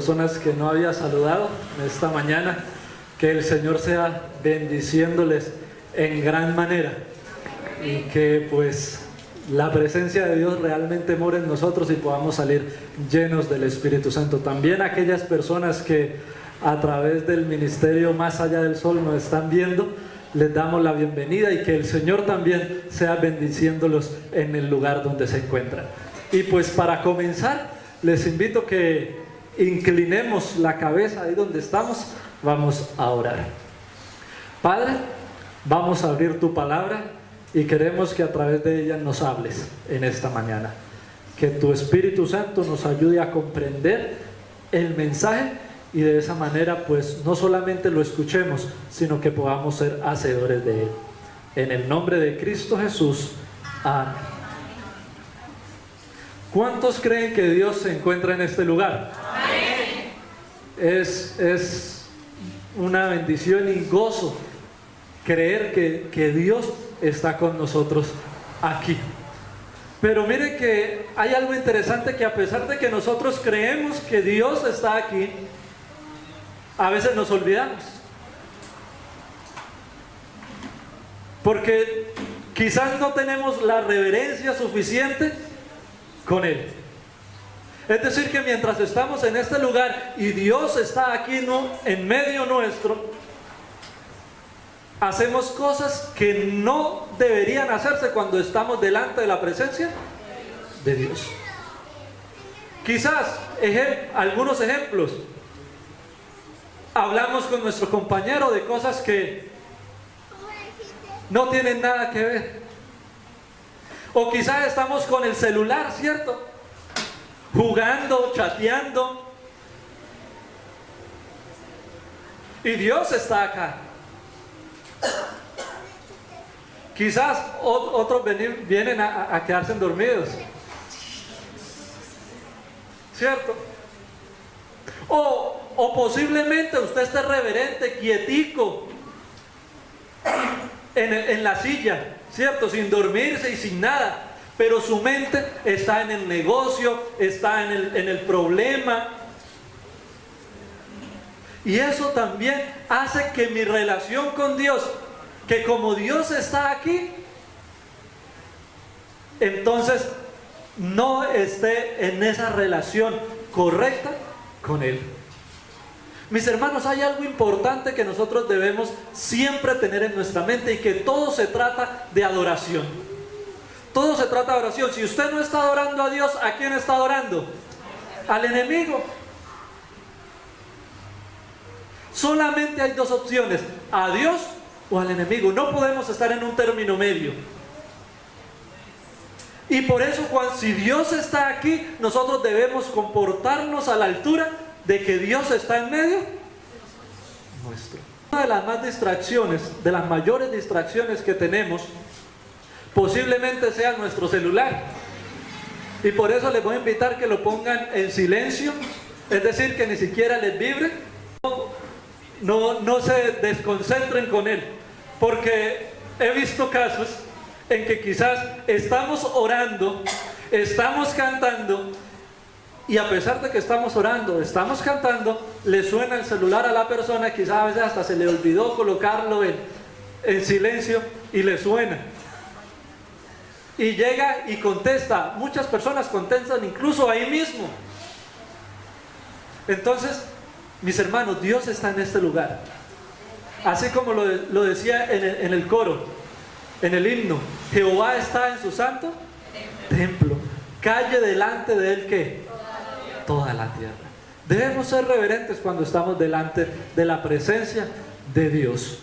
personas que no había saludado en esta mañana. Que el Señor sea bendiciéndoles en gran manera y que pues la presencia de Dios realmente more en nosotros y podamos salir llenos del Espíritu Santo. También aquellas personas que a través del ministerio Más Allá del Sol nos están viendo, les damos la bienvenida y que el Señor también sea bendiciéndolos en el lugar donde se encuentran. Y pues para comenzar, les invito que inclinemos la cabeza ahí donde estamos. Vamos a orar. Padre, vamos a abrir tu palabra y queremos que a través de ella nos hables en esta mañana. Que tu Espíritu Santo nos ayude a comprender el mensaje y de esa manera pues no solamente lo escuchemos, sino que podamos ser hacedores de él. En el nombre de Cristo Jesús. Amén. ¿Cuántos creen que Dios se encuentra en este lugar? Amén. Es una bendición y gozo creer que Dios está con nosotros aquí. Pero mire que hay algo interesante, que a pesar de que nosotros creemos que Dios está aquí, a veces nos olvidamos. Porque quizás no tenemos la reverencia suficiente con Él. Es decir, que mientras estamos en este lugar y Dios está aquí en medio nuestro, hacemos cosas que no deberían hacerse cuando estamos delante de la presencia de Dios. Quizás, algunos ejemplos. Hablamos con nuestro compañero de cosas que no tienen nada que ver. O quizás estamos con el celular, ¿cierto? Jugando, chateando. Y Dios está acá. Quizás otros vienen a quedarse dormidos, ¿cierto? O posiblemente usted esté reverente, quietico en la silla, ¿cierto? Sin dormirse y sin nada, pero su mente está en el negocio, está en el problema. Y eso también hace que mi relación con Dios, que como Dios está aquí, entonces no esté en esa relación correcta con Él. Mis hermanos, hay algo importante que nosotros debemos siempre tener en nuestra mente, y que todo se trata de adoración. Todo se trata de adoración. Si usted no está adorando a Dios, ¿a quién está adorando? Al enemigo. Solamente hay dos opciones: a Dios o al enemigo. No podemos estar en un término medio. Y por eso, si Dios está aquí, nosotros debemos comportarnos a la altura de que Dios está en medio nuestro. Una de las de las mayores distracciones que tenemos, posiblemente sea nuestro celular. Y por eso les voy a invitar que lo pongan en silencio, es decir, que ni siquiera les vibre. No se desconcentren con él, porque he visto casos en que quizás estamos orando, estamos cantando, y a pesar de que estamos orando, estamos cantando, le suena el celular a la persona, quizás a veces hasta se le olvidó colocarlo en silencio y le suena. Y llega y contesta. Muchas personas contestan incluso ahí mismo. Entonces, mis hermanos, Dios está en este lugar. Así como lo decía en el coro, en el himno: Jehová está en su santo templo. Calle delante de él, ¿qué? Toda la tierra. Debemos ser reverentes cuando estamos delante de la presencia de Dios.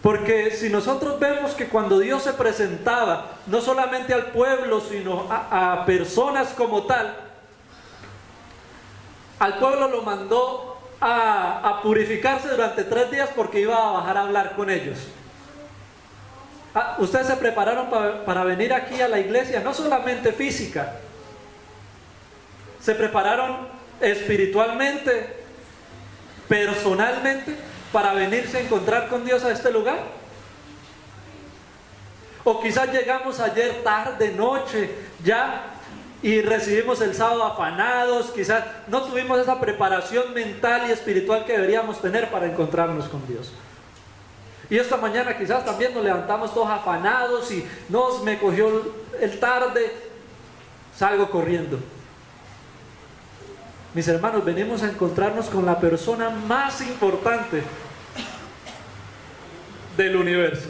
Porque si nosotros vemos que cuando Dios se presentaba, no solamente al pueblo, sino a personas como tal, al pueblo lo mandó a purificarse durante 3 días, porque iba a bajar a hablar con ellos. Ustedes se prepararon para venir aquí a la iglesia, no solamente física, se prepararon espiritualmente, personalmente, para venirse a encontrar con Dios a este lugar. O quizás llegamos ayer tarde, noche, ya y recibimos el sábado afanados, quizás no tuvimos esa preparación mental y espiritual que deberíamos tener para encontrarnos con Dios. Y esta mañana quizás también nos levantamos todos afanados y me cogió el tarde, salgo corriendo. Mis hermanos, venimos a encontrarnos con la persona más importante del universo.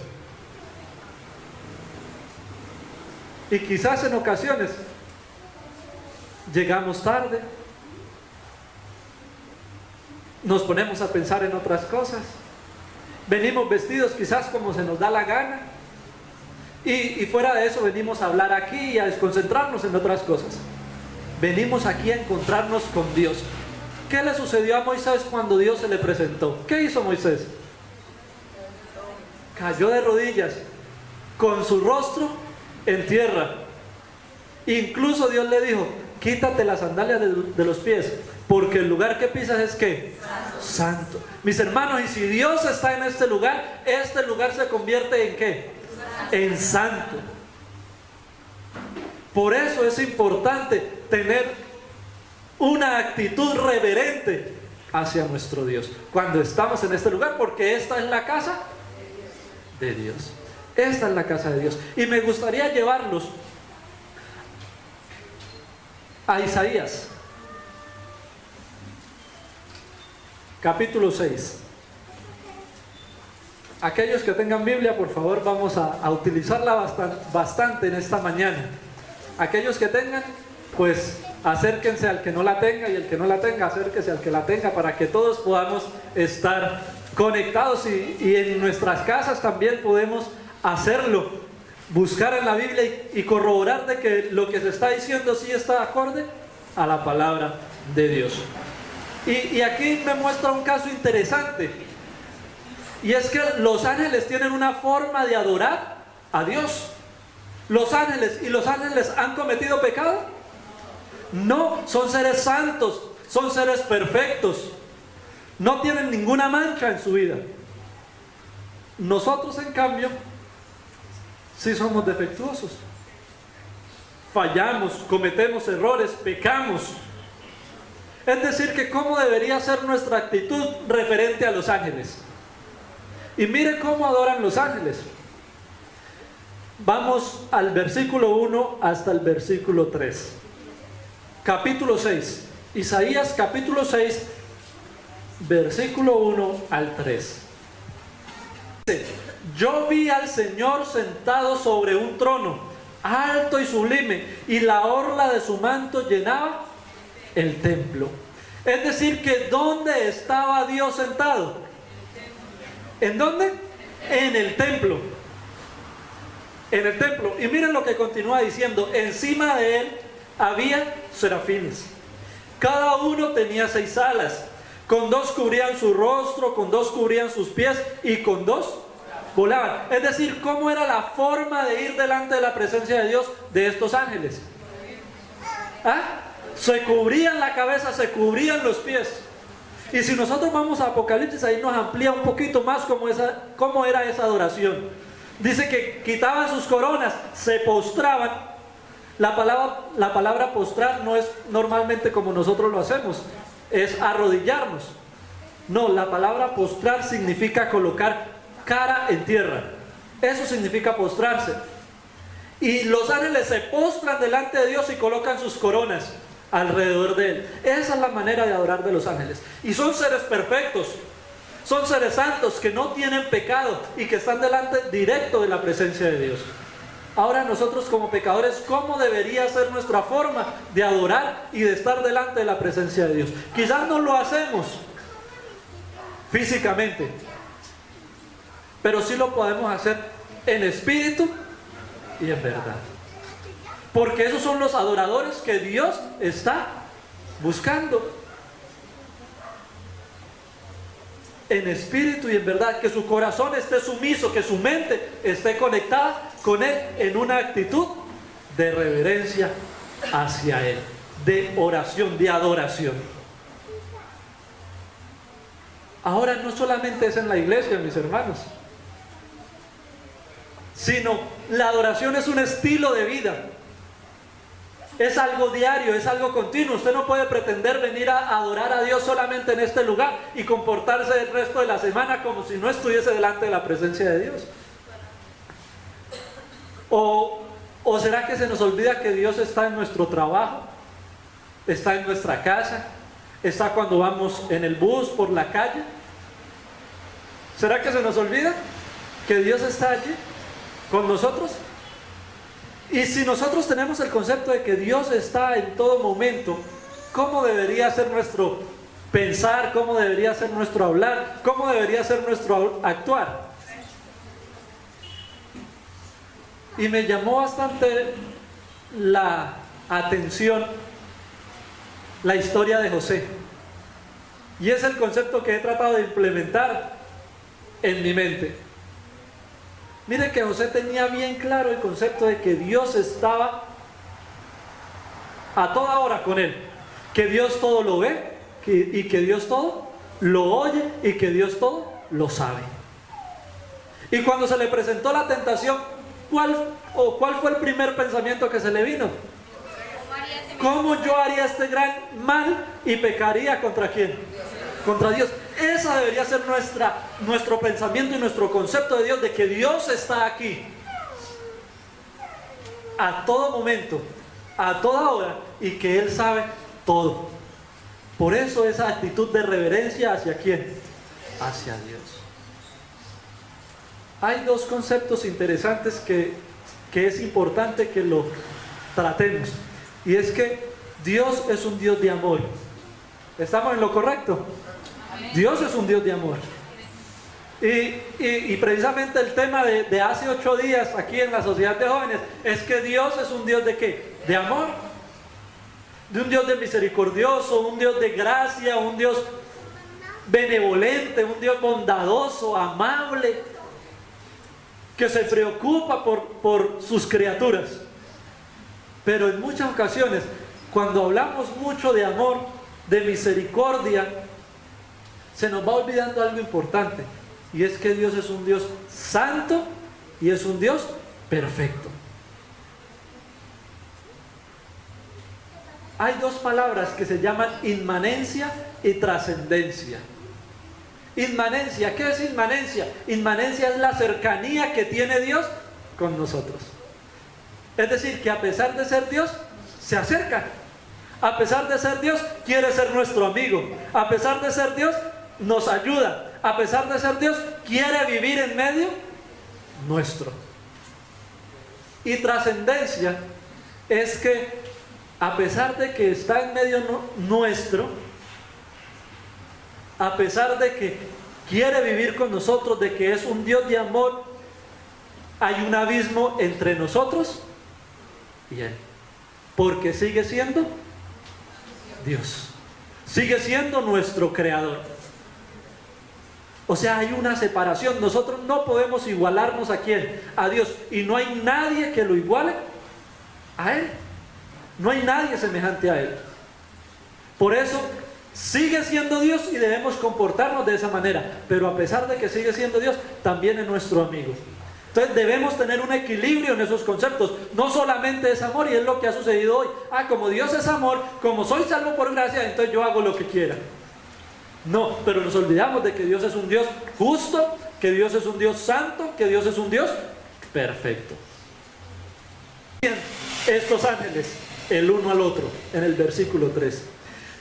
Y quizás en ocasiones llegamos tarde, nos ponemos a pensar en otras cosas, venimos vestidos quizás como se nos da la gana, y fuera de eso venimos a hablar aquí y a desconcentrarnos en otras cosas. Venimos aquí a encontrarnos con Dios. ¿Qué le sucedió a Moisés cuando Dios se le presentó? ¿Qué hizo Moisés? Cayó de rodillas, con su rostro en tierra. Incluso Dios le dijo: quítate las sandalias de los pies, porque el lugar que pisas es ¿qué? Santo. Mis hermanos, y si Dios está en este lugar se convierte en ¿qué? En santo. Por eso es importante tener una actitud reverente hacia nuestro Dios cuando estamos en este lugar, porque esta es la casa de Dios. Esta es la casa de Dios. Y me gustaría llevarlos a Isaías, capítulo 6. Aquellos que tengan Biblia, por favor, vamos a utilizarla bastante en esta mañana. Aquellos que tengan, pues acérquense al que no la tenga, y el que no la tenga, acérquese al que la tenga, para que todos podamos estar conectados, y en nuestras casas también podemos hacerlo, buscar en la Biblia y corroborar de que lo que se está diciendo sí está acorde a la palabra de Dios. Y aquí me muestra un caso interesante, y es que los ángeles tienen una forma de adorar a Dios. Los ángeles han cometido pecado. No, son seres santos, son seres perfectos, no tienen ninguna mancha en su vida. Nosotros, en cambio, sí somos defectuosos, fallamos, cometemos errores, pecamos. Es decir, que cómo debería ser nuestra actitud referente a los ángeles. Y mire cómo adoran los ángeles. Vamos al versículo 1 hasta el versículo 3. Capítulo 6. Isaías capítulo 6, versículo 1 al 3. Yo vi al Señor sentado sobre un trono, alto y sublime, y la orla de su manto llenaba el templo. Es decir, que ¿dónde estaba Dios sentado? ¿En dónde? En el templo. En el templo. Y miren lo que continúa diciendo: encima de él había serafines, cada uno tenía 6 alas, con 2 cubrían su rostro, con 2 cubrían sus pies, y con 2 volaban. Es decir, ¿cómo era la forma de ir delante de la presencia de Dios de estos ángeles? Se cubrían la cabeza, se cubrían los pies. Y si nosotros vamos a Apocalipsis, ahí nos amplía un poquito más cómo era esa adoración. Dice que quitaban sus coronas, se postraban. La palabra postrar no es normalmente como nosotros lo hacemos, es arrodillarnos. No, la palabra postrar significa colocar cara en tierra. Eso significa postrarse. Y los ángeles se postran delante de Dios y colocan sus coronas alrededor de él. Esa es la manera de adorar de los ángeles. Y son seres perfectos, son seres santos que no tienen pecado y que están delante directo de la presencia de Dios. Ahora nosotros, como pecadores, ¿cómo debería ser nuestra forma de adorar y de estar delante de la presencia de Dios? Quizás no lo hacemos físicamente, pero sí lo podemos hacer en espíritu y en verdad, porque esos son los adoradores que Dios está buscando. En espíritu y en verdad, que su corazón esté sumiso, que su mente esté conectada con Él en una actitud de reverencia hacia Él, de oración, de adoración. Ahora no solamente es en la iglesia, mis hermanos, sino la adoración es un estilo de vida. es algo diario, es algo continuo. Usted no puede pretender venir a adorar a Dios solamente en este lugar y comportarse el resto de la semana como si no estuviese delante de la presencia de Dios. ¿O será que se nos olvida que Dios está en nuestro trabajo? Está en nuestra casa, está cuando vamos en el bus, por la calle. ¿Será que se nos olvida que Dios está allí con nosotros? Y si nosotros tenemos el concepto de que Dios está en todo momento, ¿cómo debería ser nuestro pensar? ¿Cómo debería ser nuestro hablar? ¿Cómo debería ser nuestro actuar? Y me llamó bastante la atención la historia de José. Y es el concepto que he tratado de implementar en mi mente. Mire que José tenía bien claro el concepto de que Dios estaba a toda hora con él, que Dios todo lo ve y que Dios todo lo oye y que Dios todo lo sabe. Y cuando se le presentó la tentación, ¿cuál fue el primer pensamiento que se le vino? ¿Cómo yo haría este gran mal y pecaría contra quién? Contra Dios. Esa debería ser nuestro pensamiento y nuestro concepto de Dios, de que Dios está aquí a todo momento, a toda hora, y que Él sabe todo. Por eso esa actitud de reverencia, ¿hacia quién? Hacia Dios. Hay dos conceptos interesantes que es importante que lo tratemos, y es que Dios es un Dios de amor. ¿Estamos en lo correcto? Dios es un Dios de amor. Y precisamente el tema de hace 8 días aquí en la Sociedad de Jóvenes es que Dios es un Dios ¿de qué? De amor. De un Dios de misericordioso, un Dios de gracia, un Dios benevolente, un Dios bondadoso, amable, que se preocupa por sus criaturas. Pero en muchas ocasiones, cuando hablamos mucho de amor, de misericordia, se nos va olvidando algo importante, y es que Dios es un Dios santo y es un Dios perfecto. Hay dos palabras que se llaman inmanencia y trascendencia. Inmanencia, ¿qué es inmanencia? Inmanencia es la cercanía que tiene Dios con nosotros. Es decir, que a pesar de ser Dios, se acerca. A pesar de ser Dios, quiere ser nuestro amigo. A pesar de ser Dios, nos ayuda. A pesar de ser Dios, quiere vivir en medio nuestro. Y trascendencia es que a pesar de que está en medio nuestro, a pesar de que quiere vivir con nosotros, de que es un Dios de amor, hay un abismo entre nosotros y Él, porque sigue siendo Dios, sigue siendo nuestro creador. O sea, hay una separación. Nosotros no podemos igualarnos ¿a quién? A Dios. Y no hay nadie que lo iguale a Él. No hay nadie semejante a Él. Por eso sigue siendo Dios y debemos comportarnos de esa manera. Pero a pesar de que sigue siendo Dios, también es nuestro amigo. Entonces debemos tener un equilibrio en esos conceptos. No solamente es amor, y es lo que ha sucedido hoy. Como Dios es amor, como soy salvo por gracia, entonces yo hago lo que quiera. No, pero nos olvidamos de que Dios es un Dios justo, que Dios es un Dios santo, que Dios es un Dios perfecto. Bien, estos ángeles, el uno al otro, en el versículo 3.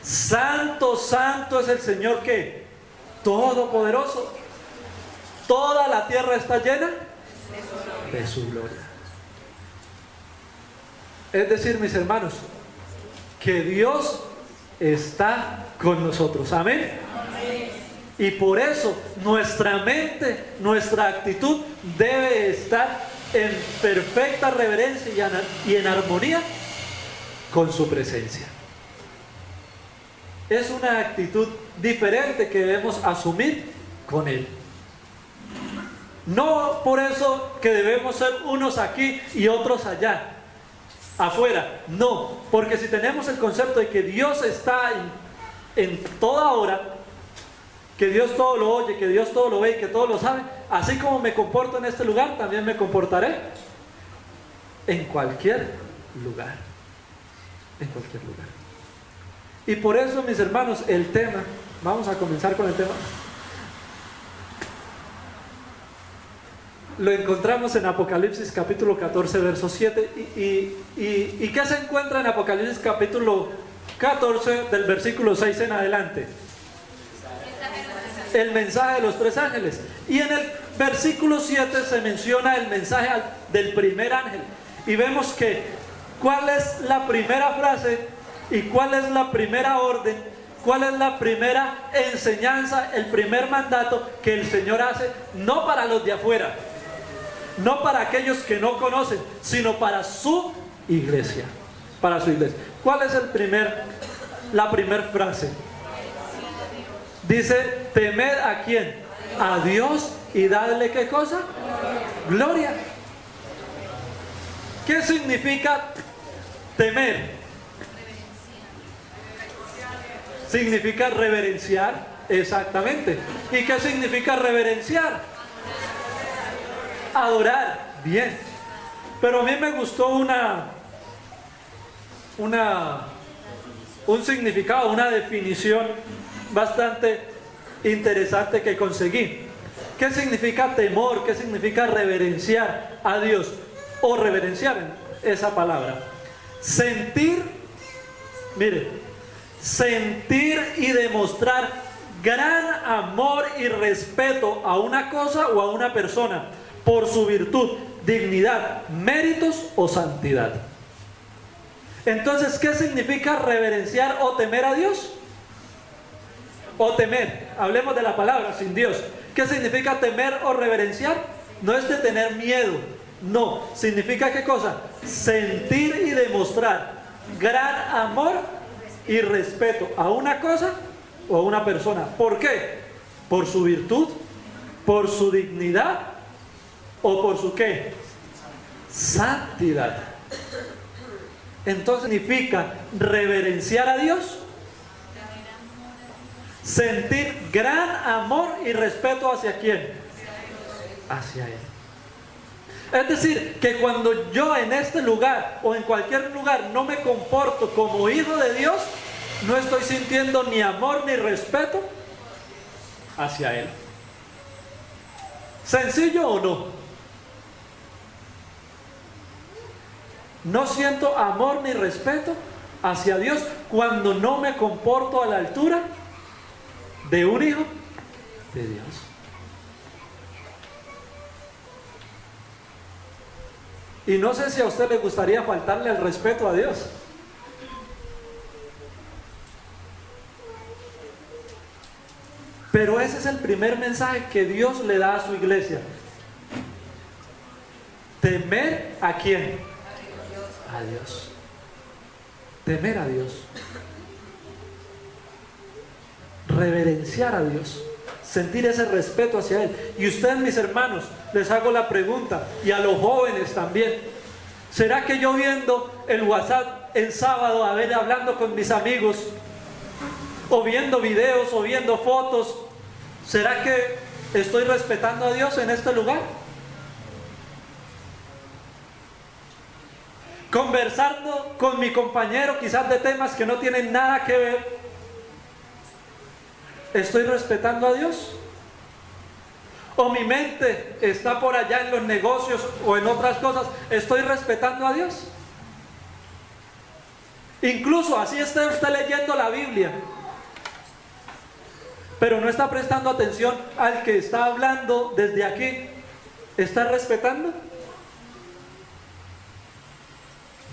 Santo, santo es el Señor, ¿qué? Todopoderoso. Toda la tierra está llena de su gloria. Es decir, mis hermanos, que Dios está con nosotros. Amén. Y por eso nuestra mente, nuestra actitud debe estar en perfecta reverencia y en armonía con su presencia. Es una actitud diferente que debemos asumir con Él. No por eso que debemos ser unos aquí y otros allá, afuera. No, porque si tenemos el concepto de que Dios está en toda hora, que Dios todo lo oye, que Dios todo lo ve y que todo lo sabe, así como me comporto en este lugar, también me comportaré en cualquier lugar. en cualquier lugar. Y por eso, mis hermanos, el tema, vamos a comenzar con el tema. Lo encontramos en Apocalipsis capítulo 14, verso 7. ¿Y qué se encuentra en Apocalipsis capítulo 14 del versículo 6 en adelante? El mensaje de los tres ángeles. Y en el versículo 7 se menciona el mensaje del primer ángel. Y vemos que cuál es la primera frase y cuál es la primera orden, cuál es la primera enseñanza, el primer mandato que el Señor hace, no para los de afuera, no para aquellos que no conocen, sino para su iglesia, para su iglesia. ¿Cuál es la primera frase? Dice, temed ¿a quién? A Dios y dadle ¿qué cosa? Gloria. ¿Qué significa temer? Significa reverenciar, exactamente. ¿Y qué significa reverenciar? Adorar, bien. Pero a mí me gustó un significado, una definición bastante interesante que conseguí. ¿Qué significa temor? ¿Qué significa reverenciar a Dios? O reverenciar, esa palabra. Sentir, mire, sentir y demostrar gran amor y respeto a una cosa o a una persona por su virtud, dignidad, méritos o santidad. Entonces, ¿qué significa reverenciar o temer a Dios? O temer, hablemos de la palabra sin Dios. ¿Qué significa temer o reverenciar? No es de tener miedo, no, significa ¿qué cosa? Sentir y demostrar gran amor y respeto a una cosa o a una persona. ¿Por qué? Por su virtud, por su dignidad o por su ¿qué? Santidad. Entonces significa reverenciar a Dios, sentir gran amor y respeto ¿hacia quién? Hacia Él. Es decir, que cuando yo en este lugar o en cualquier lugar no me comporto como hijo de Dios, no estoy sintiendo ni amor ni respeto hacia Él. ¿Sencillo o no? No siento amor ni respeto hacia Dios cuando no me comporto a la altura de un hijo de Dios. Y no sé si a usted le gustaría faltarle el respeto a Dios. Pero ese es el primer mensaje que Dios le da a su iglesia. Temer ¿a quién? A Dios. Temer a Dios. Reverenciar a Dios. Sentir ese respeto hacia Él. Y ustedes, mis hermanos, les hago la pregunta, y a los jóvenes también. ¿Será que yo viendo el WhatsApp el sábado, hablando con mis amigos, o viendo videos, o viendo fotos, será que estoy respetando a Dios en este lugar? Conversando con mi compañero quizás de temas que no tienen nada que ver, ¿estoy respetando a Dios? ¿O mi mente está por allá en los negocios o en otras cosas? ¿Estoy respetando a Dios? Incluso así esté usted leyendo la Biblia, pero no está prestando atención al que está hablando desde aquí, ¿está respetando?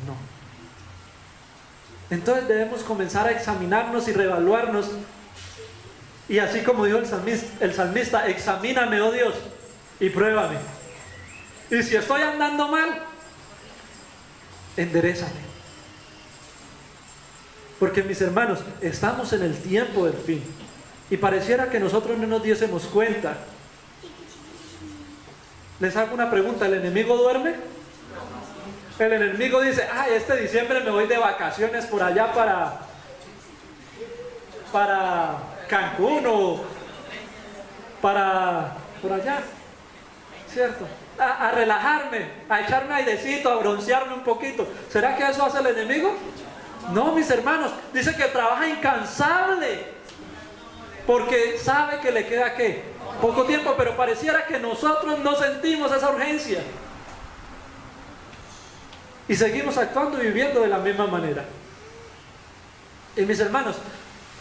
No. Entonces debemos comenzar a examinarnos y reevaluarnos. Y así como dijo el salmista, examíname, oh Dios, y pruébame. Y si estoy andando mal, enderézame. Porque, mis hermanos, estamos en el tiempo del fin. Y pareciera que nosotros no nos diésemos cuenta. Les hago una pregunta, ¿el enemigo duerme? El enemigo dice, este diciembre me voy de vacaciones por allá para Cancún o para por allá, ¿cierto? A relajarme, a echarme airecito, a broncearme un poquito. ¿Será que eso hace el enemigo? No, mis hermanos, dice que trabaja incansable, porque sabe que le queda ¿qué? Poco tiempo, pero pareciera que nosotros no sentimos esa urgencia. Y seguimos actuando y viviendo de la misma manera. Y mis hermanos,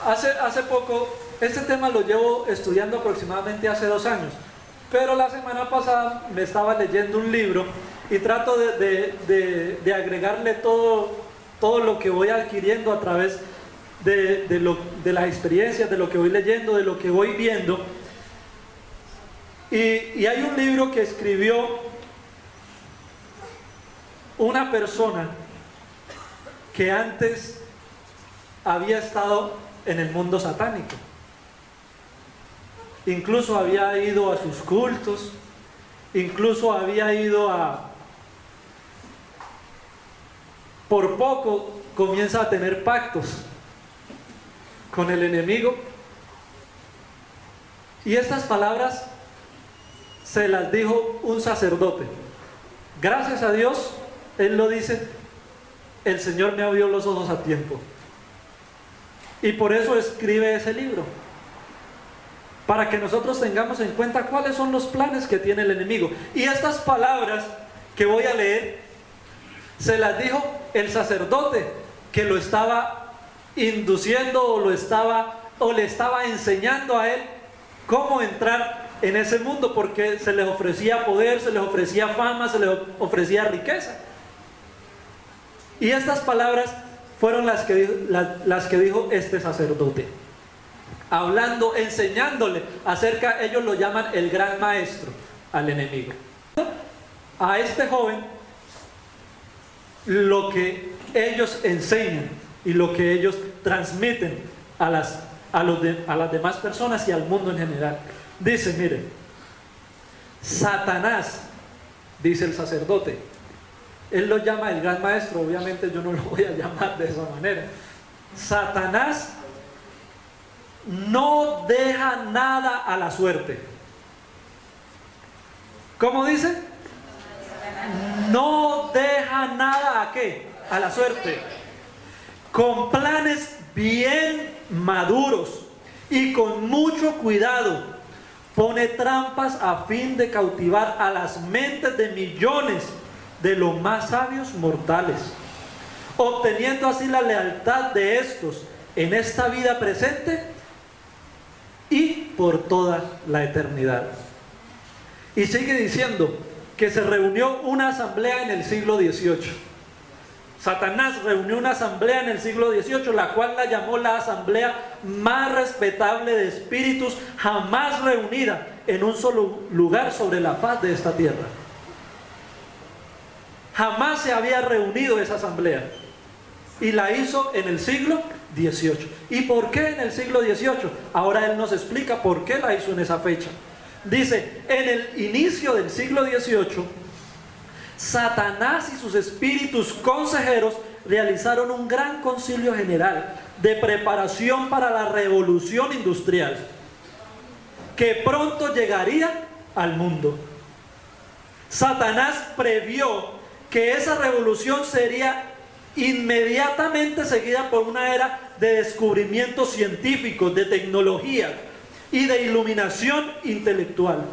hace poco, este tema lo llevo estudiando aproximadamente hace 2 años, pero la semana pasada me estaba leyendo un libro y trato de agregarle todo lo que voy adquiriendo a través de las experiencias, de lo que voy leyendo, de lo que voy viendo. Y hay un libro que escribió una persona que antes había estado en el mundo satánico. Incluso había ido a sus cultos, incluso había ido por poco comienza a tener pactos con el enemigo. Y estas palabras se las dijo un sacerdote. Gracias a Dios, él lo dice, el Señor me abrió los ojos a tiempo. Y por eso escribe ese libro, para que nosotros tengamos en cuenta cuáles son los planes que tiene el enemigo. Y estas palabras que voy a leer, se las dijo el sacerdote que lo estaba induciendo o le estaba enseñando a él cómo entrar en ese mundo, porque se les ofrecía poder, se les ofrecía fama, se les ofrecía riqueza. Y estas palabras fueron las que dijo este sacerdote, hablando, enseñándole acerca, ellos lo llaman el gran maestro, al enemigo. A este joven, lo que ellos enseñan y lo que ellos transmiten a las demás personas y al mundo en general. Dice, mire, Satanás, dice el sacerdote, él lo llama el gran maestro, obviamente yo no lo voy a llamar de esa manera. Satanás no deja nada a la suerte. ¿Cómo dice? No deja nada ¿a qué? A la suerte. Con planes bien maduros y con mucho cuidado, pone trampas a fin de cautivar a las mentes de millones de los más sabios mortales, obteniendo así la lealtad de estos en esta vida presente y por toda la eternidad. Y sigue diciendo que se reunió una asamblea en el siglo XVIII. Satanás reunió una asamblea en el siglo XVIII, la cual la llamó la asamblea más respetable de espíritus jamás reunida en un solo lugar sobre la faz de esta tierra. Jamás se había reunido esa asamblea, y la hizo en el siglo XVIII. ¿Y por qué en el siglo XVIII? Ahora él nos explica por qué la hizo en esa fecha. Dice, en el inicio del siglo XVIII, Satanás y sus espíritus consejeros realizaron un gran concilio general de preparación para la revolución industrial, que pronto llegaría al mundo. Satanás previó que esa revolución sería inmediatamente seguida por una era de descubrimientos científicos, de tecnología y de iluminación intelectual.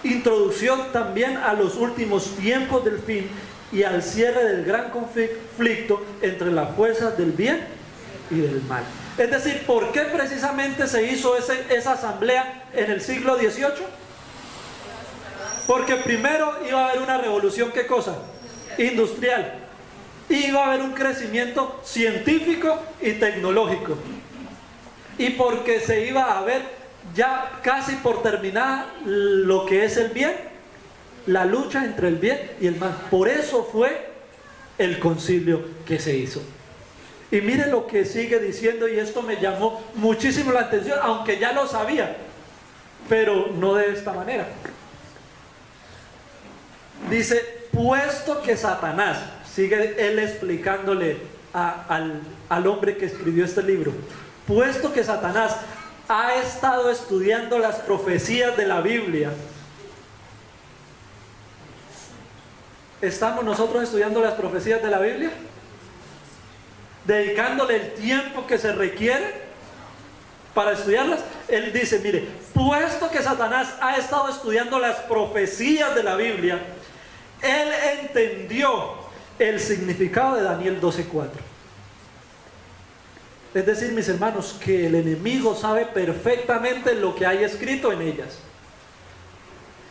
Introducción también a los últimos tiempos del fin y al cierre del gran conflicto entre las fuerzas del bien y del mal. Es decir, ¿por qué precisamente se hizo esa asamblea en el siglo XVIII? Porque primero iba a haber una revolución, ¿qué cosa? Industrial. Y iba a haber un crecimiento científico y tecnológico. Y porque se iba a ver ya casi por terminar lo que es el bien, la lucha entre el bien y el mal. Por eso fue el concilio que se hizo. Y mire lo que sigue diciendo, y esto me llamó muchísimo la atención, aunque ya lo sabía, pero no de esta manera. Dice, puesto que Satanás, sigue él explicándole al hombre que escribió este libro, puesto que Satanás ha estado estudiando las profecías de la Biblia. ¿Estamos nosotros estudiando las profecías de la Biblia? dedicándole el tiempo que se requiere para estudiarlas. Él dice, mire, puesto que Satanás ha estado estudiando las profecías de la Biblia, él entendió el significado de Daniel 12:4. Es decir, mis hermanos, que el enemigo sabe perfectamente lo que hay escrito en ellas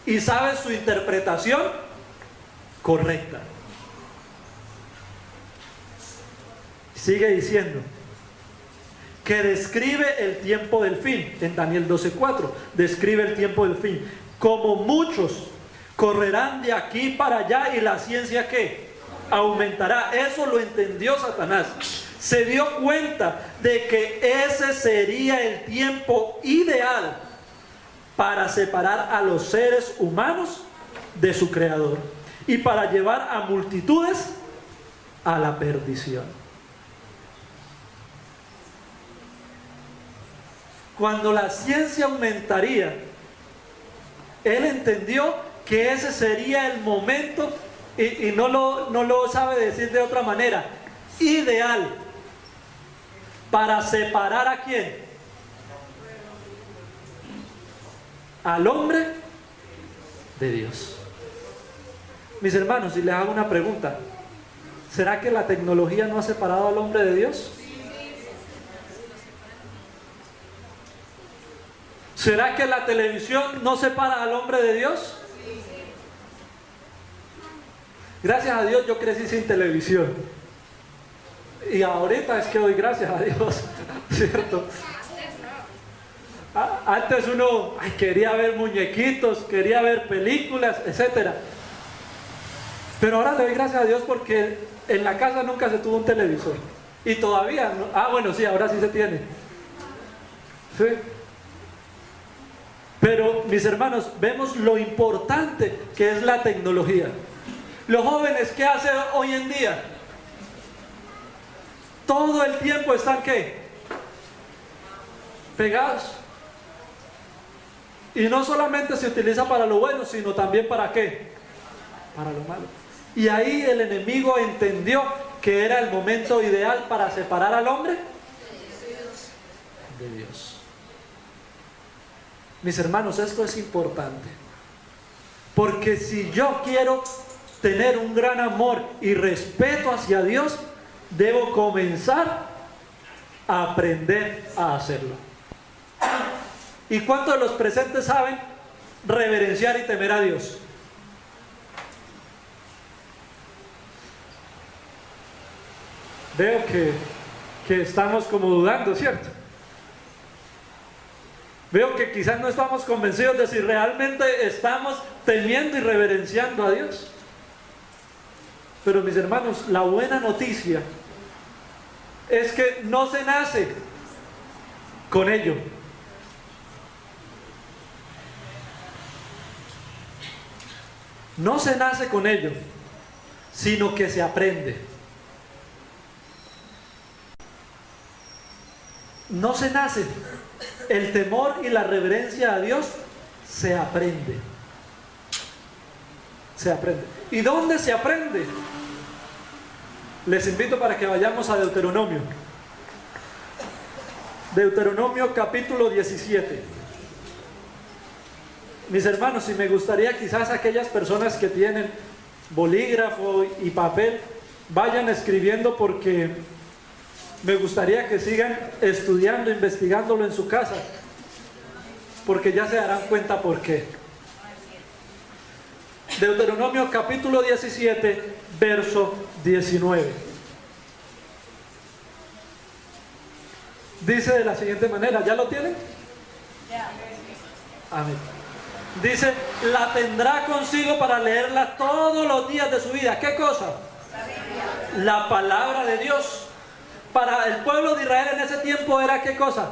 y sabe su interpretación correcta. Sigue diciendo que describe el tiempo del fin. En Daniel 12:4 describe el tiempo del fin. Como muchos correrán de aquí para allá y la ciencia ¿qué? Aumentará. Eso lo entendió Satanás. Se dio cuenta de que ese sería el tiempo ideal para separar a los seres humanos de su creador y para llevar a multitudes a la perdición. Cuando la ciencia aumentaría, él entendió que ese sería el momento, y no lo sabe decir de otra manera, ideal para separar ¿a quién? Al hombre de Dios. Mis hermanos, si les hago una pregunta, ¿será que la tecnología no ha separado al hombre de Dios? ¿Será que la televisión no separa al hombre de Dios? Gracias a Dios yo crecí sin televisión. Y ahorita es que doy gracias a Dios, ¿cierto? Antes uno quería ver muñequitos, quería ver películas, etcétera. Pero ahora le doy gracias a Dios porque en la casa nunca se tuvo un televisor. Y todavía no. Bueno, sí, ahora sí se tiene. Sí. Pero, mis hermanos, vemos lo importante que es la tecnología. Los jóvenes, ¿qué hacen hoy en día? Todo el tiempo están, ¿qué? Pegados. Y no solamente se utiliza para lo bueno, sino también ¿para qué? Para lo malo. Y ahí el enemigo entendió que era el momento ideal para separar al hombre de Dios. Mis hermanos, esto es importante. Porque si yo quiero tener un gran amor y respeto hacia Dios, debo comenzar a aprender a hacerlo. ¿Y cuántos de los presentes saben reverenciar y temer a Dios? Veo que estamos como dudando, ¿cierto? Veo que quizás no estamos convencidos de si realmente estamos temiendo y reverenciando a Dios. Pero mis hermanos, la buena noticia es que no se nace con ello. No se nace con ello, sino que se aprende. No se nace. El temor y la reverencia a Dios se aprende. Se aprende. ¿Y dónde se aprende? Les invito para que vayamos a Deuteronomio. Deuteronomio capítulo 17. Mis hermanos, y me gustaría quizás aquellas personas que tienen bolígrafo y papel, vayan escribiendo porque me gustaría que sigan estudiando, investigándolo en su casa, porque ya se darán cuenta por qué. Deuteronomio capítulo 17, verso 19. Dice de la siguiente manera, ¿ya lo tienen? Amén. Dice, la tendrá consigo para leerla todos los días de su vida. ¿Qué cosa? La palabra de Dios. Para el pueblo de Israel en ese tiempo era ¿qué cosa?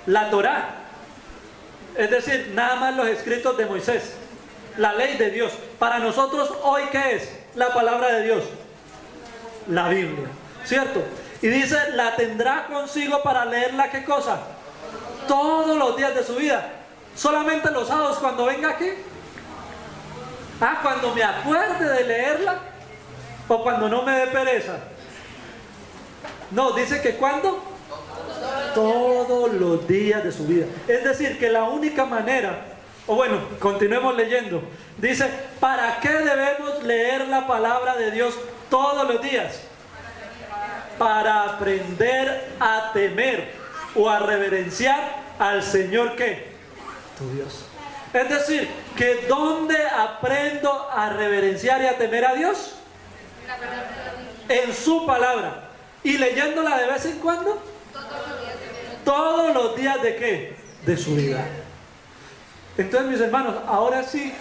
La Torá. Es decir, nada más los escritos de Moisés. La ley de Dios. Para nosotros hoy ¿qué es? La palabra de Dios. La Biblia. ¿Cierto? Y dice, la tendrá consigo para leerla ¿qué cosa? Todos los días de su vida. Solamente los sábados cuando venga aquí. Cuando me acuerde de leerla. o cuando no me dé pereza. No, dice que ¿cuándo? Todos los días de su vida. Es decir, que la única manera, o bueno, continuemos leyendo. Dice, ¿para qué debemos leer la palabra de Dios todos los días? Para aprender a temer o a reverenciar al Señor, ¿qué? Tu Dios. Es decir, que ¿dónde aprendo a reverenciar y a temer a Dios? En su palabra. ¿Y leyéndola de vez en cuando? Todos los días ¿de qué? De su vida. Entonces, mis hermanos, ahora sí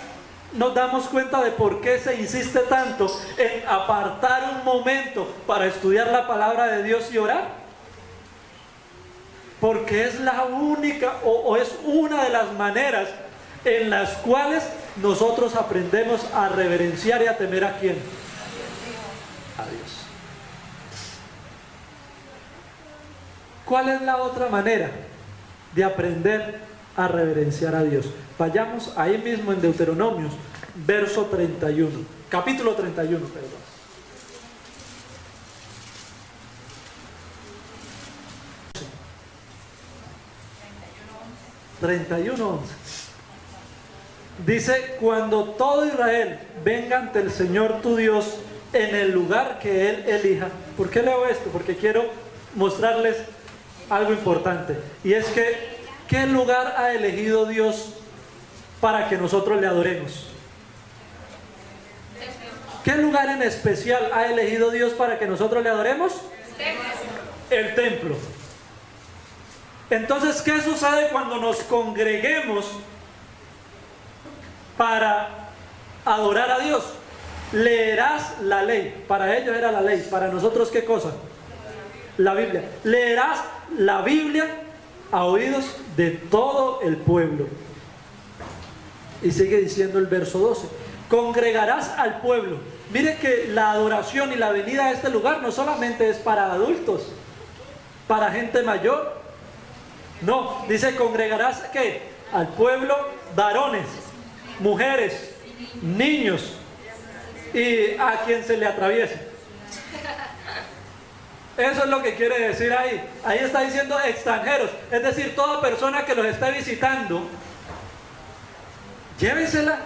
nos damos cuenta de por qué se insiste tanto en apartar un momento para estudiar la palabra de Dios y orar. Porque es la única o es una de las maneras en las cuales nosotros aprendemos a reverenciar y a temer ¿a quién? A Dios. ¿Cuál es la otra manera de aprender a reverenciar a Dios? Vayamos ahí mismo en Deuteronomios, verso 31, capítulo 31, perdón. 31:11. Dice, cuando todo Israel venga ante el Señor tu Dios en el lugar que Él elija. ¿Por qué leo esto? Porque quiero mostrarles algo importante. Y es que, ¿qué lugar ha elegido Dios para que nosotros le adoremos? ¿Qué lugar en especial ha elegido Dios para que nosotros le adoremos? El templo. Entonces, ¿qué sucede cuando nos congreguemos para adorar a Dios? Leerás la ley. Para ellos era la ley. Para nosotros, ¿qué cosa? La Biblia. Leerás la Biblia a oídos de todo el pueblo. Y sigue diciendo el verso 12. Congregarás al pueblo. Mire que la adoración y la venida a este lugar no solamente es para adultos, para gente mayor. No, dice congregarás ¿qué? Al pueblo, varones, mujeres, niños y a quien se le atraviese. Eso es lo que quiere decir ahí. Ahí está diciendo extranjeros, es decir, toda persona que los esté visitando, llévensela.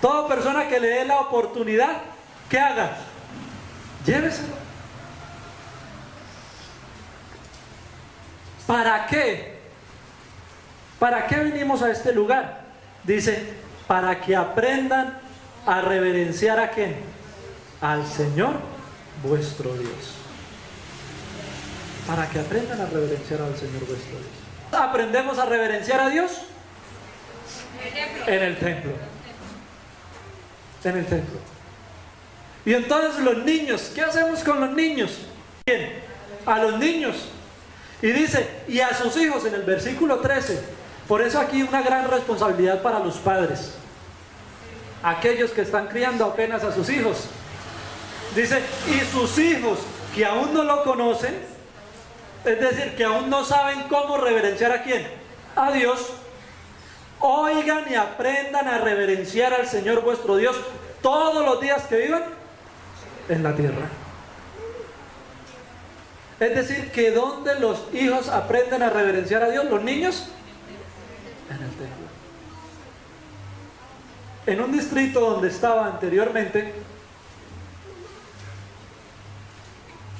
Toda persona que le dé la oportunidad, ¿qué haga? Llévesela. ¿Para qué? ¿Para qué venimos a este lugar? Dice, para que aprendan a reverenciar ¿a quién? Al Señor vuestro Dios. Para que aprendan a reverenciar al Señor vuestro Dios. ¿Aprendemos a reverenciar a Dios? En el templo. En el templo. Y entonces los niños, ¿qué hacemos con los niños? Bien, a los niños. Y dice, y a sus hijos en el versículo 13. Por eso aquí una gran responsabilidad para los padres, aquellos que están criando apenas a sus hijos. Dice, y sus hijos que aún no lo conocen, es decir, que aún no saben cómo reverenciar ¿a quién? A Dios. Oigan y aprendan a reverenciar al Señor vuestro Dios todos los días que vivan en la tierra. Es decir, que donde los hijos aprenden a reverenciar a Dios, los niños, en el templo. En un distrito donde estaba anteriormente,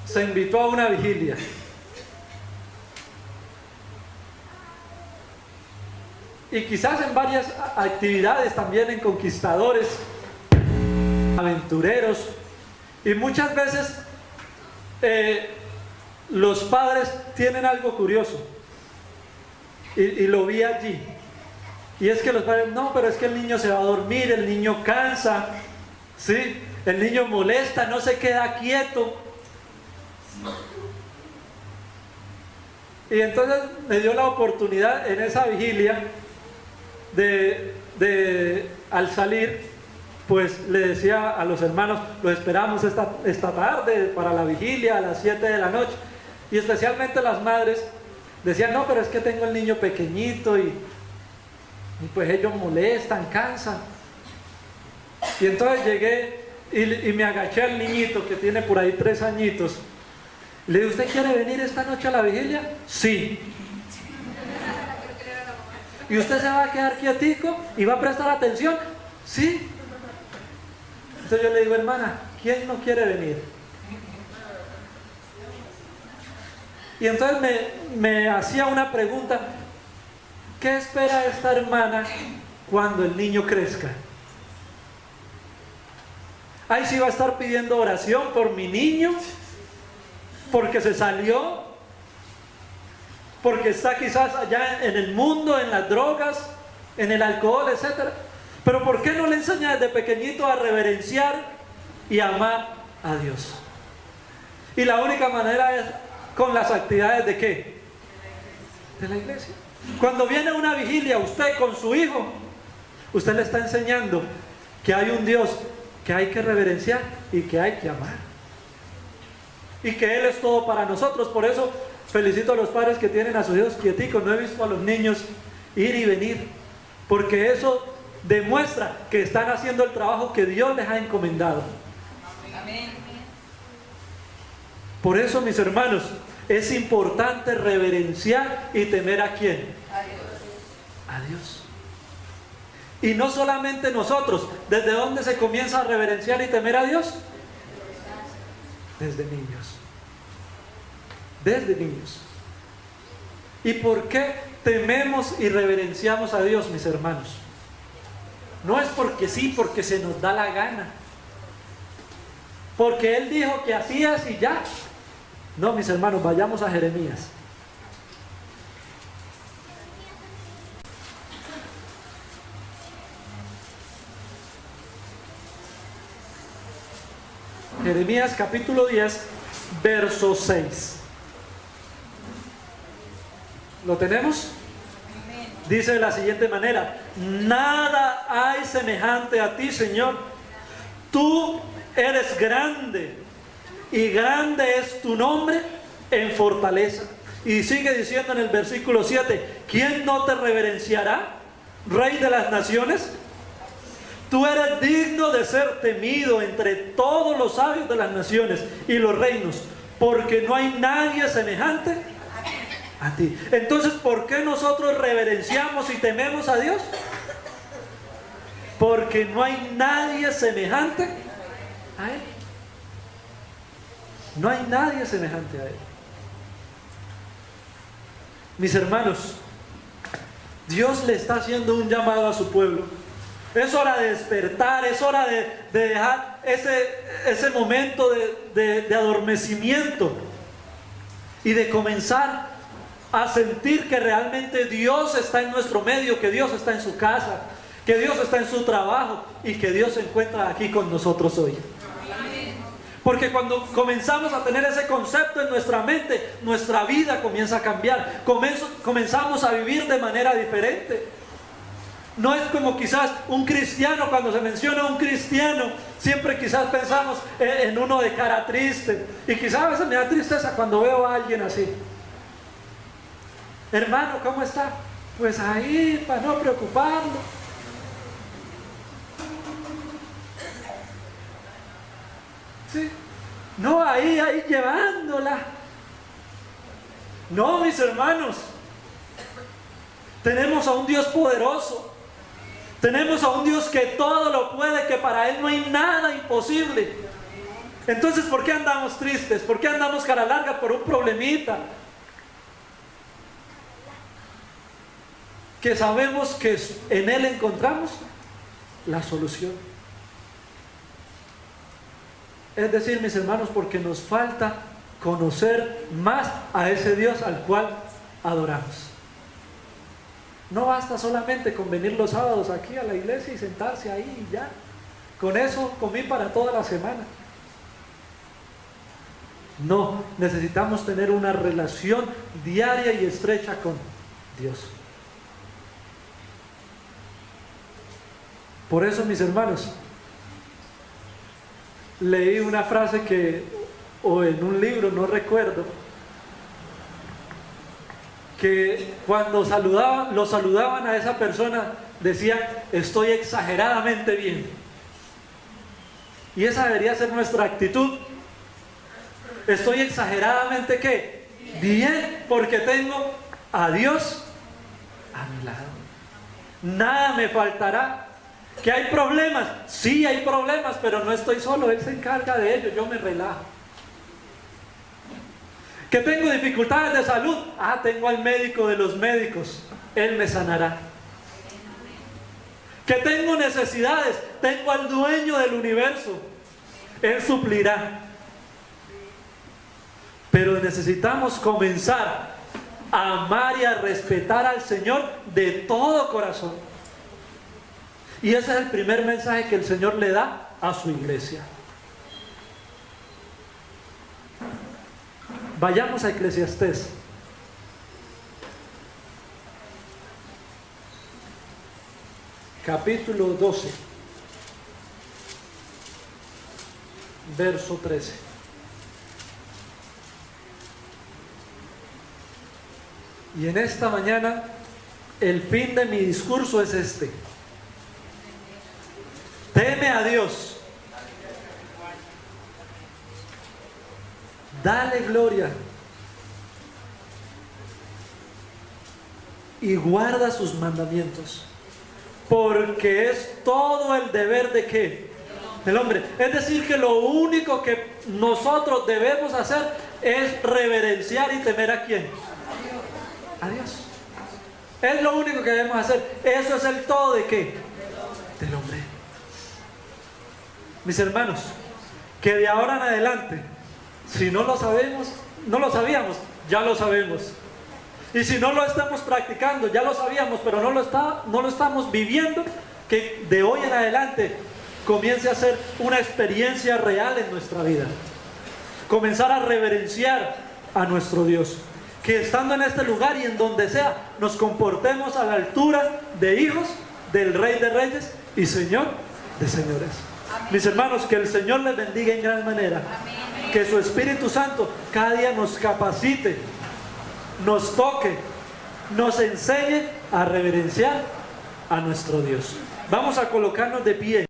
se invitó a una vigilia. Y quizás en varias actividades también, en conquistadores, aventureros, y muchas veces los padres tienen algo curioso, y lo vi allí, y es que los padres, no, pero es que el niño se va a dormir, el niño cansa, ¿sí? El niño molesta, no se queda quieto. Y entonces me dio la oportunidad en esa vigilia al salir, pues le decía a los hermanos, los esperamos esta tarde para la vigilia a las 7 de la noche. Y especialmente las madres decían, no, pero es que tengo el niño pequeñito y pues ellos molestan, cansan. Y entonces llegué y me agaché al niñito que tiene por ahí 3 añitos. Le dije, ¿usted quiere venir esta noche a la vigilia? Sí. ¿Y usted se va a quedar quietico y va a prestar atención? Sí. Entonces yo le digo, hermana, ¿quién no quiere venir? Y entonces me hacía una pregunta, ¿qué espera esta hermana cuando el niño crezca? Ahí sí va a estar pidiendo oración por mi niño, porque se salió, porque está quizás allá en el mundo, en las drogas, en el alcohol, etc. Pero ¿por qué no le enseña desde pequeñito a reverenciar y amar a Dios? Y la única manera es con las actividades ¿de qué? De la iglesia. Cuando viene una vigilia, usted con su hijo, usted le está enseñando que hay un Dios que hay que reverenciar y que hay que amar. Y que Él es todo para nosotros. Por eso felicito a los padres que tienen a sus hijos quieticos. No he visto a los niños ir y venir, porque eso demuestra que están haciendo el trabajo que Dios les ha encomendado. Amén. Por eso, mis hermanos, es importante reverenciar y temer ¿a quién? A Dios. Y no solamente nosotros. ¿Desde dónde se comienza a reverenciar y temer a Dios? Desde niños. Desde niños. ¿Y por qué tememos y reverenciamos a Dios, mis hermanos? No es porque sí, porque se nos da la gana. Porque Él dijo que así es y ya. No, mis hermanos, vayamos a Jeremías. Jeremías capítulo 10, verso 6. ¿Lo tenemos? Dice de la siguiente manera: nada hay semejante a ti, Señor. Tú eres grande, y grande es tu nombre en fortaleza. Y sigue diciendo en el versículo 7: ¿quién no te reverenciará, Rey de las naciones? Tú eres digno de ser temido entre todos los sabios de las naciones y los reinos, porque no hay nadie semejante a ti. Entonces, ¿por qué nosotros reverenciamos y tememos a Dios? Porque no hay nadie semejante a Él. No hay nadie semejante a Él. Mis hermanos, Dios le está haciendo un llamado a su pueblo. Es hora de despertar, es hora de dejar ese momento de adormecimiento y de comenzar a sentir que realmente Dios está en nuestro medio, que Dios está en su casa, que Dios está en su trabajo y que Dios se encuentra aquí con nosotros hoy. Porque cuando comenzamos a tener ese concepto en nuestra mente, nuestra vida comienza a cambiar. Comenzamos a vivir de manera diferente. No es como quizás un cristiano, cuando se menciona un cristiano, siempre quizás pensamos en uno de cara triste. Y quizás a veces me da tristeza cuando veo a alguien así. Hermano, ¿cómo está? Pues ahí, para no preocuparlo. Sí. No, ahí llevándola. No, mis hermanos. Tenemos a un Dios poderoso. Tenemos a un Dios que todo lo puede, que para Él no hay nada imposible. Entonces, ¿por qué andamos tristes? ¿Por qué andamos cara larga por un problemita? Que sabemos que en Él encontramos la solución. Es decir, mis hermanos, porque nos falta conocer más a ese Dios al cual adoramos. No basta solamente con venir los sábados aquí a la iglesia y sentarse ahí y ya. Con eso comí para toda la semana. No, necesitamos tener una relación diaria y estrecha con Dios. Por eso, mis hermanos, leí una frase o en un libro, no recuerdo, que cuando lo saludaban a esa persona, decían: estoy exageradamente bien. Y esa debería ser nuestra actitud. Estoy exageradamente ¿qué? Bien, porque tengo a Dios a mi lado. Nada me faltará. ¿Que hay problemas? Sí, hay problemas, pero no estoy solo. Él se encarga de ello, yo me relajo. ¿Que tengo dificultades de salud? Tengo al médico de los médicos. Él me sanará. ¿Que tengo necesidades? Tengo al dueño del universo. Él suplirá. Pero necesitamos comenzar a amar y a respetar al Señor de todo corazón. Y ese es el primer mensaje que el Señor le da a su iglesia. Vayamos a Eclesiastés. Capítulo 12, verso 13. Y en esta mañana el fin de mi discurso es este: teme a Dios, dale gloria y guarda sus mandamientos, porque es todo el deber de ¿qué? Del hombre. Es decir, que lo único que nosotros debemos hacer es reverenciar y temer ¿a quién? A Dios. Es lo único que debemos hacer. Eso es el todo de ¿qué? Del hombre. Mis hermanos, que de ahora en adelante, si no lo sabemos, no lo sabíamos, ya lo sabemos. Y si no lo estamos practicando, ya lo sabíamos, pero no lo estamos viviendo, que de hoy en adelante comience a ser una experiencia real en nuestra vida. Comenzar a reverenciar a nuestro Dios. Que estando en este lugar y en donde sea, nos comportemos a la altura de hijos del Rey de Reyes y Señor de Señores. Amén. Mis hermanos, que el Señor les bendiga en gran manera. Amén. Que su Espíritu Santo cada día nos capacite, nos toque, nos enseñe a reverenciar a nuestro Dios. Vamos a colocarnos de pie.